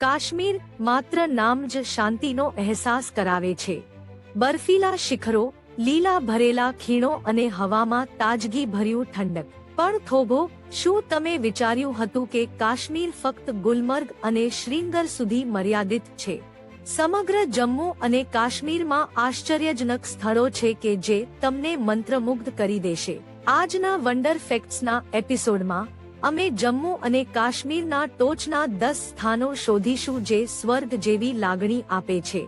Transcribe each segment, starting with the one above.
કાશ્મીર માત્ર નામ જ શાંતિનો અહેસાસ કરાવે છે. બર્ફીલા શિખરો, લીલા ભરેલા ખીણો અને હવામાં તાજગી ભર્યું ઠંડક. પણ થોભો, શું તમે વિચાર્યું હતું કે કાશ્મીર ફક્ત ગુલમર્ગ અને શ્રીનગર સુધી મર્યાદિત છે? સમગ્ર જમ્મુ અને કાશ્મીરમાં આશ્ચર્યજનક સ્થળો છે કે જે તમને મંત્રમુગ્ધ કરી દેશે. આજના વન્ડર ફેક્ટ્સના એપિસોડમાં અમે જમ્મુ અને કાશ્મીરના ટોચના 10 સ્થાનો શોધીશું જે સ્વર્ગ જેવી લાગણી આપે છે.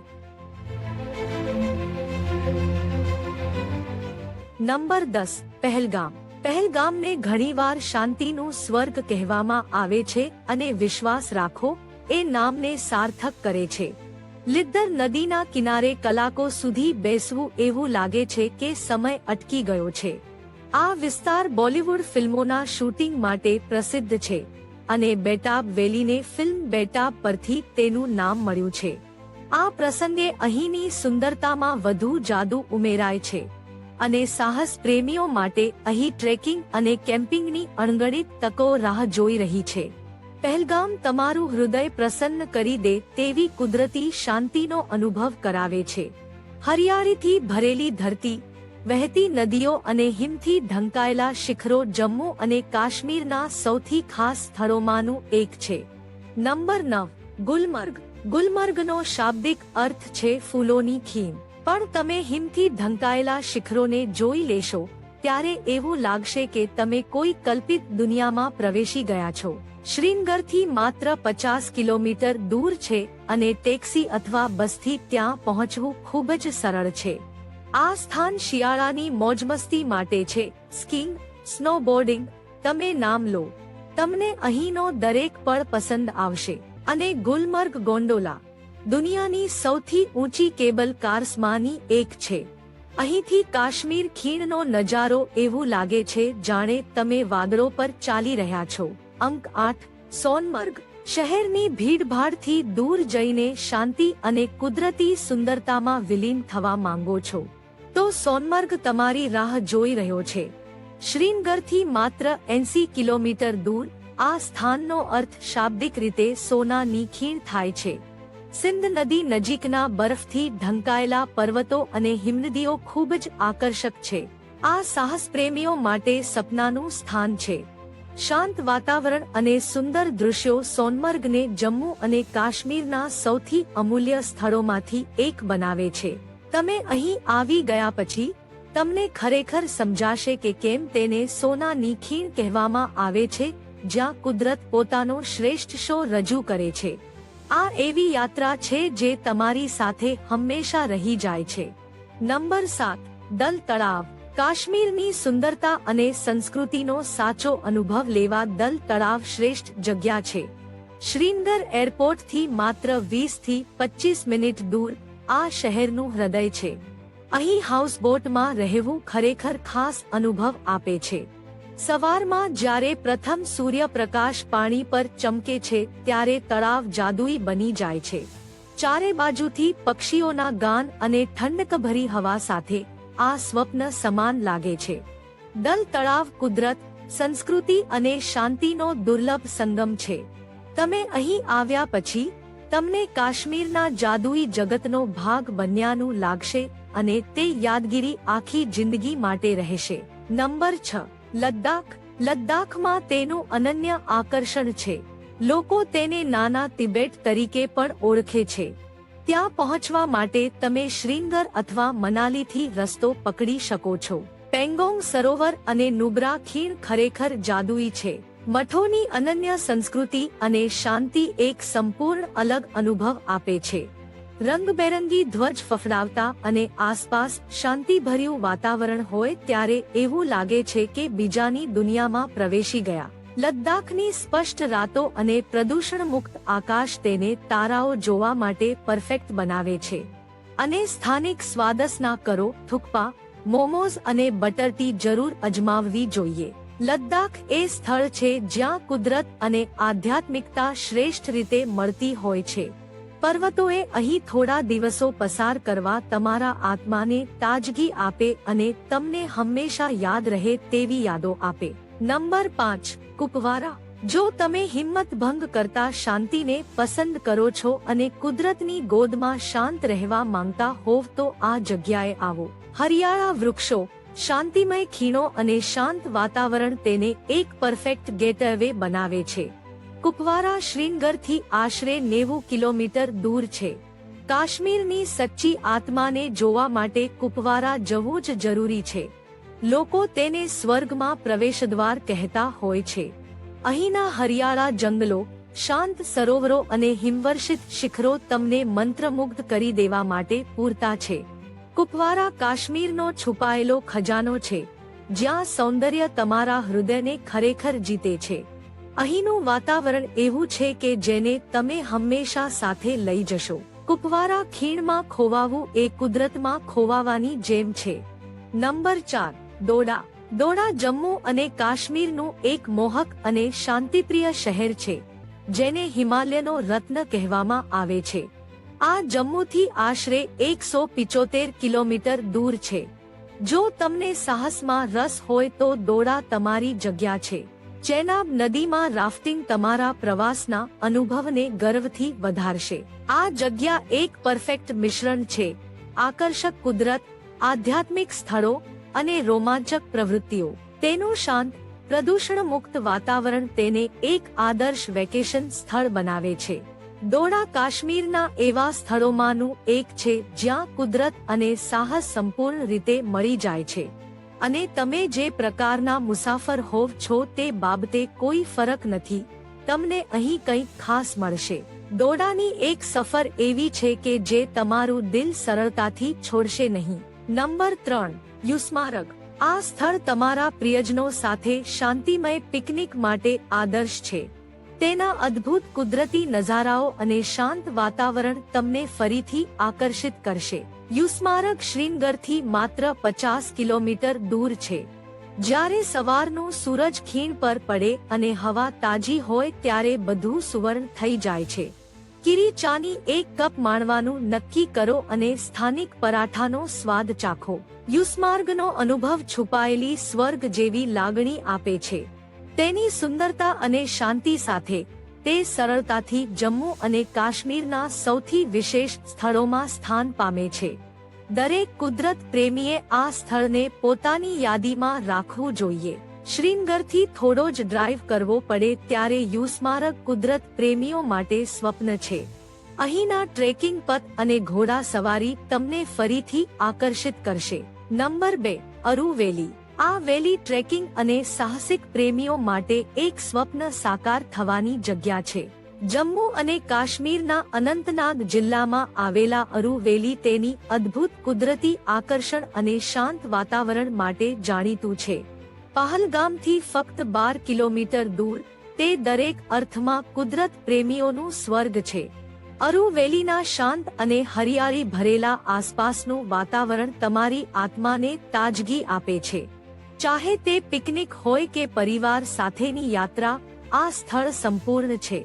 નંબર 10. પહેલગામ. પહેલગામને ઘણીવાર શાંતિનું સ્વર્ગ કહેવામાં આવે છે અને વિશ્વાસ રાખો, એ નામને સાર્થક કરે છે. લીદ્દર નદીના કિનારે કલાકો સુધી બેસવું એવું લાગે છે કે સમય અટકી ગયો છે. આ વિસ્તાર બોલિવૂડ ફિલ્મોના શૂટિંગ માટે પ્રસિદ્ધ છે અને બેટાબ વેલીને ફિલ્મ બેટાબ પરથી તેનું નામ મળ્યું છે. આ પ્રસંગે અહીંની સુંદરતામાં વધુ જાદુ ઉમેરાય છે અને સાહસ પ્રેમીઓ માટે અહીં ટ્રેકિંગ અને કેમ્પિંગની અણગણિત તકો રાહ જોઈ રહી છે. પહેલગામ તમારું હૃદય પ્રસન્ન કરી દે તેવી કુદરતી શાંતિનો અનુભવ કરાવે છે. હરિયાળીથી ભરેલી ધરતી, વહેતી નદીઓ અને હિમથી ઢંકાયેલા શિખરો જમ્મુ અને કાશ્મીરના સૌથી ખાસ સ્થળોમાંનું એક છે. નંબર 9. ગુલમર્ગ. ગુલમર્ગનો શાબ્દિક અર્થ છે ફૂલોની ખીણ. પણ તમે હિમથી ઢંકાયેલા શિખરોને જોઈ લેશો ત્યારે એવું લાગશે કે તમે કોઈ કલ્પિત દુનિયામાં પ્રવેશી ગયા છો. શ્રીનગરથી માત્ર 50 કિલોમીટર દૂર છે અને ટેક્સી અથવા બસથી ત્યાં પહોંચવું ખૂબ જ સરળ છે. આ સ્થાન શિયાળાની મોજમસ્તી માટે છે. સ્કીઇંગ, સ્નોબોર્ડિંગ, તમે નામ લો, તમને અહીંનો દરેક પળ પસંદ આવશે. અને ગુલમર્ગ ગોંડોલા દુનિયાની સૌથી ઊંચી કેબલ કાર્સમાંની એક છે. અહીંથી કાશ્મીર ખીણનો નજારો એવું લાગે છે જાણે તમે વાદળો પર ચાલી રહ્યા છો. અંક 8. સોનમર્ગ. શહેરની ભીડભાડથી દૂર જઈને શાંતિ અને કુદરતી સુંદરતામાં વિલીન થવા માંગો છો તો સોનમર્ગ તમારી રાહ જોઈ રહ્યો છે. શ્રીનગરથી માત્ર 80 કિલોમીટર દૂર આ સ્થાનનો અર્થ શાબ્દિક રીતે સોનાની ખીણ થાય છે. સિંધ નદી નજીકના બરફથી ઢંકાયેલા પર્વતો અને હિમનદીઓ ખૂબ જ આકર્ષક છે. આ સાહસ પ્રેમીઓ માટે સપનાનું સ્થાન છે. શાંત વાતાવરણ અને સુંદર દૃશ્યો સોનમર્ગને જમ્મુ અને કાશ્મીરના સૌથી અમૂલ્ય સ્થળોમાંથી એક બનાવે છે. તમે અહીં આવી ગયા પછી તમને ખરેખર સમજાશે કે કેમ તેને સોનાની ખીણ કહેવામાં આવે છે, જ્યાં કુદરત પોતાનો શ્રેષ્ઠ શો રજૂ કરે છે. આ એવી યાત્રા છે જે તમારી સાથે હંમેશા રહી જાય છે. નંબર 7. દલ તળાવ. કાશ્મીરની સુંદરતા અને સંસ્કૃતિનો સાચો અનુભવ લેવા દલ તળાવ શ્રેષ્ઠ જગ્યા છે. શ્રીનગર એરપોર્ટથી માત્ર 20 થી 25 મિનિટ દૂર આ શહેરનું હૃદય છે. અહીં હાઉસબોટમાં રહેવું ખરેખર ખાસ અનુભવ આપે છે. સવારમાં જ્યારે પ્રથમ સૂર્યપ્રકાશ પાણી પર ચમકે છે ત્યારે તળાવ જાદુઈ બની જાય છે. ચારે બાજુથી પક્ષીઓના ગાન અને ઠંડકભરી હવા સાથે આ સ્વપ્ન સમાન લાગે છે. દલ તળાવ કુદરત, સંસ્કૃતિ અને શાંતિનો દુર્લભ સંગમ છે. તમે અહીં આવ્યા પછી તમને કાશ્મીરના જાદુઈ જગતનો ભાગ બન્યાનું લાગશે અને તે યાદગીરી આખી જિંદગી માટે રહેશે. નંબર 6. લદ્દાખ. લદ્દાખમાં તેનું અનન્ય આકર્ષણ છે. લોકો તેને નાના તિબેટ તરીકે પણ ઓળખે છે. ત્યાં પહોંચવા માટે તમે શ્રીનગર અથવા મનાલીથી રસ્તો પકડી શકો છો. પેંગોંગ સરોવર અને નુબ્રા ખીણ ખરેખર જાદુઈ છે. મઠોની અનન્ય સંસ્કૃતિ અને શાંતિ એક સંપૂર્ણ અલગ અનુભવ આપે છે. રંગબેરંગી ધ્વજ ફફડાવતા અને આસપાસ શાંતિભર્યું વાતાવરણ હોય ત્યારે એવું લાગે છે કે બીજાની દુનિયામાં પ્રવેશી ગયા. લદ્દાખની સ્પષ્ટ રાતો અને પ્રદૂષણ મુક્ત આકાશ તેને તારાઓ જોવા માટે પરફેક્ટ બનાવે છે. અને સ્થાનિક સ્વાદસના કરો, થુક્પા, મોમોઝ અને બટર ટી જરૂર અજમાવવી જોઈએ. લદ્દાખ એ સ્થળ છે જ્યાં કુદરત અને આધ્યાત્મિકતા શ્રેષ્ઠ રીતે મળતી હોય છે. પર્વતોએ અહીં થોડા દિવસો પસાર કરવા તમારા આત્માને તાજગી આપે અને તમને હંમેશા યાદ રહે તેવી યાદો આપે. નંબર 5. કુપવારા. જો તમે હિંમત ભંગ કરતા શાંતિને પસંદ કરો છો અને કુદરતની ગોદમાં શાંત રહેવા માંગતા હોવ તો આ જગ્યાએ આવો. હરિયાળા વૃક્ષો, શાંતિમય ખીણો અને શાંત વાતાવરણ તેને એક પરફેક્ટ ગેટવે બનાવે છે. કુપવારા શ્રીનગરથી આશરે 90 કિલોમીટર દૂર છે. કાશ્મીરની સચ્ચી આત્માને જોવા માટે કુપવારા જવું જ જરૂરી છે. લોકો તેને સ્વર્ગમાં પ્રવેશદ્વાર કહેતા હોય છે. અહીંના હરિયાળા જંગલો, શાંત સરોવરો અને હિમવર્ષિત શિખરો તમને મંત્રમુગ્ધ કરી દેવા માટે પૂરતા છે. કુપવારા કાશ્મીરનો છુપાયેલો ખજાનો છે, જ્યાં સૌંદર્ય તમારા હૃદયને ખરેખર જીતે છે. અહીંનું વાતાવરણ એવું છે કે જેને તમે હંમેશા સાથે લઈ જશો. કુપવારા ખીણમાં ખોવાવું એ કુદરતમાં ખોવાવાની જેમ છે. નંબર 4. ડોડા. ડોડા જમ્મુ અને કાશ્મીરનું એક મોહક અને શાંતિપ્રિય શહેર છે, જેને હિમાલયનો રત્ન કહેવામાં આવે છે. આ જમ્મુથી આશરે 175 કિલોમીટર દૂર છે. જો તમને સાહસમાં રસ હોય તો ડોડા તમારી જગ્યા છે. ચેનાબ નદીમાં રાફ્ટિંગ તમારા પ્રવાસના અનુભવને ગર્વથી વધારશે. આ જગ્યા એક પરફેક્ટ મિશ્રણ છે. આકર્ષક કુદરત, આધ્યાત્મિક સ્થળો અને રોમાંચક પ્રવૃત્તિઓ. તેનું શાંત, પ્રદૂષણ મુક્ત વાતાવરણ તેને એક આદર્શ વેકેશન સ્થળ બનાવે છે. ડોડા કાશ્મીરના એવા સ્થળોમાંનું એક છે જ્યાં કુદરત અને સાહસ સંપૂર્ણ રીતે મળી જાય છે. અને તમે જે પ્રકારના મુસાફર હોવ છો તે બાબતે કોઈ ફરક નથી, તમને અહીં કંઈક ખાસ મળશે. ડોડાની એક સફર એવી છે કે જે તમારું દિલ સરળતાથી છોડશે નહીં. નંબર 3. યુસ્મારગ. આ સ્થળ તમારા પ્રિયજનો સાથે શાંતિમય પિકનિક માટે આદર્શ છે. તેના અદ્ભુત કુદરતી નજારાઓ અને શાંત વાતાવરણ તમને ફરીથી આકર્ષિત કરશે. યુસ્મારગ શ્રીનગરથી માત્ર 50 કિલોમીટર દૂર છે. જ્યારે સવારનું સૂરજ ખીણ પર પડે અને હવા તાજી હોય ત્યારે બધું સુવર્ણ થઈ જાય છે. કીરી ચાની એક કપ માણવાનું નક્કી કરો અને સ્થાનિક પરાઠાનો સ્વાદ ચાખો. યુસ્માર્ગનો અનુભવ છુપાયેલી સ્વર્ગ જેવી લાગણી આપે છે. તેની સુંદરતા અને શાંતિ સાથે તે સરળતાથી જમ્મુ અને કાશ્મીરના સૌથી વિશેષ સ્થળોમાં સ્થાન પામે છે. દરેક કુદરત પ્રેમીએ આ સ્થળને પોતાની યાદીમાં રાખવું જોઈએ. શ્રીનગરથી થોડો જ ડ્રાઈવ કરવો પડે ત્યારે યુસ્મારગ કુદરત પ્રેમીઓ માટે સ્વપ્ન છે. અહીંના ટ્રેકિંગ પથ અને ઘોડા સવારી તમને ફરીથી આકર્ષિત કરશે. નંબર 2. અરુ વેલી. આ વેલી ટ્રેકિંગ અને સાહસિક પ્રેમીઓ માટે એક સ્વપ્ન સાકાર થવાની જગ્યા છે. જમ્મુ અને કાશ્મીરના અનંતનાગ જિલ્લામાં આવેલા અરુ વેલી તેની અદ્ભુત કુદરતી આકર્ષણ અને શાંત વાતાવરણ માટે જાણીતું છે. પહલગામથી ફક્ત 12 કિલોમીટર દૂર, તે દરેક અર્થમાં કુદરત પ્રેમીઓનું સ્વર્ગ છે. અરુ વેલીના શાંત અને હરિયાળી ભરેલા આસપાસનું વાતાવરણ તમારી આત્માને તાજગી આપે છે. ચાહે તે પિકનિક હોય કે પરિવાર સાથેની યાત્રા, આ સ્થળ સંપૂર્ણ છે.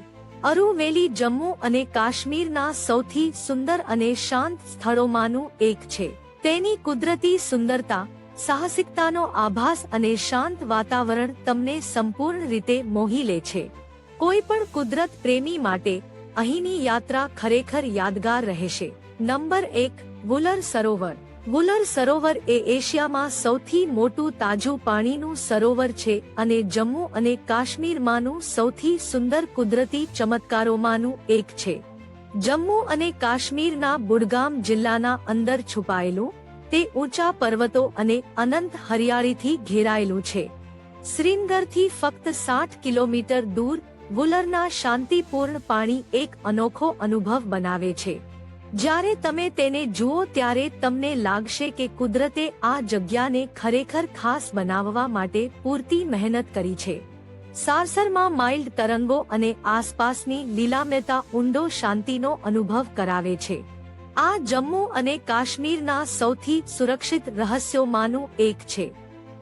અરુ વેલી જમ્મુ અને કાશ્મીરના સૌથી સુંદર અને શાંત સ્થળોમાંનું એક છે. તેની કુદરતી સુંદરતા, સાહસિકતાનો આભાસ અને શાંત વાતાવરણ તમને સંપૂર્ણ રીતે મોહી લે છે. કોઈ પણ કુદરત પ્રેમી માટે અહીંની યાત્રા ખરેખર યાદગાર રહેશે. નંબર 1. વુલર સરોવર. વુલર સરોવર એ એશિયામાં સૌથી મોટું તાજું પાણીનું સરોવર છે અને જમ્મુ અને કાશ્મીરમાંનું સૌથી સુંદર કુદરતી ચમત્કારોમાંનું એક છે. જમ્મુ અને કાશ્મીરના બુડગામ જિલ્લાના અંદર છુપાયેલું, તે ઊંચા પર્વતો અને અનંત હરિયાળીથી ઘેરાયેલું છે. શ્રીનગરથી ફક્ત 60 કિલોમીટર દૂર, વુલરના શાંતિપૂર્ણ પાણી એક અનોખો અનુભવ બનાવે છે. જ્યારે તમે તેને જુઓ ત્યારે તમને લાગશે કે કુદરતે આ જગ્યાને ખરેખર ખાસ બનાવવા માટે પૂરતી મહેનત કરી છે. સારસરમાં માઇલ્ડ તરંગો અને આસપાસની લીલામયતા ઊંડો શાંતિનો અનુભવ કરાવે છે. આ જમ્મુ અને કાશ્મીરના સૌથી સુરક્ષિત રહસ્યોમાંનું એક છે.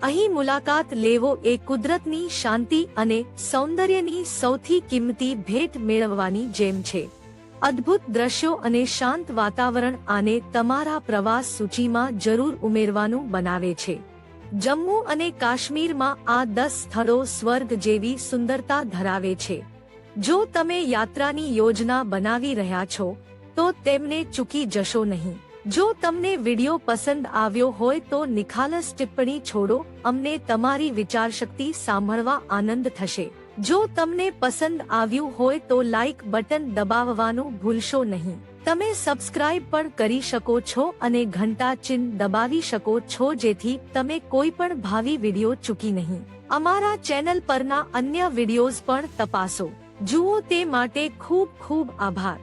અહીં મુલાકાત લેવો એ કુદરતની શાંતિ અને સૌંદર્યની સૌથી કિંમતી ભેટ મેળવવાની જેમ છે. અદ્ભુત દ્રશ્યો અને શાંત વાતાવરણ આને તમારા પ્રવાસ સૂચિમાં જરૂર ઉમેરવાનું બનાવે છે. જમ્મુ અને કાશ્મીરમાં આ 10 સ્થળો સ્વર્ગ જેવી સુંદરતા ધરાવે છે. જો તમે યાત્રાની યોજના બનાવી રહ્યા છો તો તેમને ચૂકી જશો નહીં. જો તમને વિડિયો પસંદ આવ્યો હોય તો નિખાલસ ટિપ્પણી છોડો. અમને તમારી વિચારશક્તિ સાંભળવા આનંદ થશે. જો તમને પસંદ આવ્યું હોય તો લાઇક બટન દબાવવાનું ભૂલશો નહીં. તમે સબસ્ક્રાઇબ પણ કરી શકો છો અને ઘંટા ચિહ્ન દબાવી શકો છો જેથી તમે કોઈ પણ ભાવિ વિડિયો ચૂકી નહીં. અમારા ચેનલ પરના અન્ય વિડિયોઝ પણ તપાસો. જુઓ તે માટે ખૂબ ખૂબ આભાર.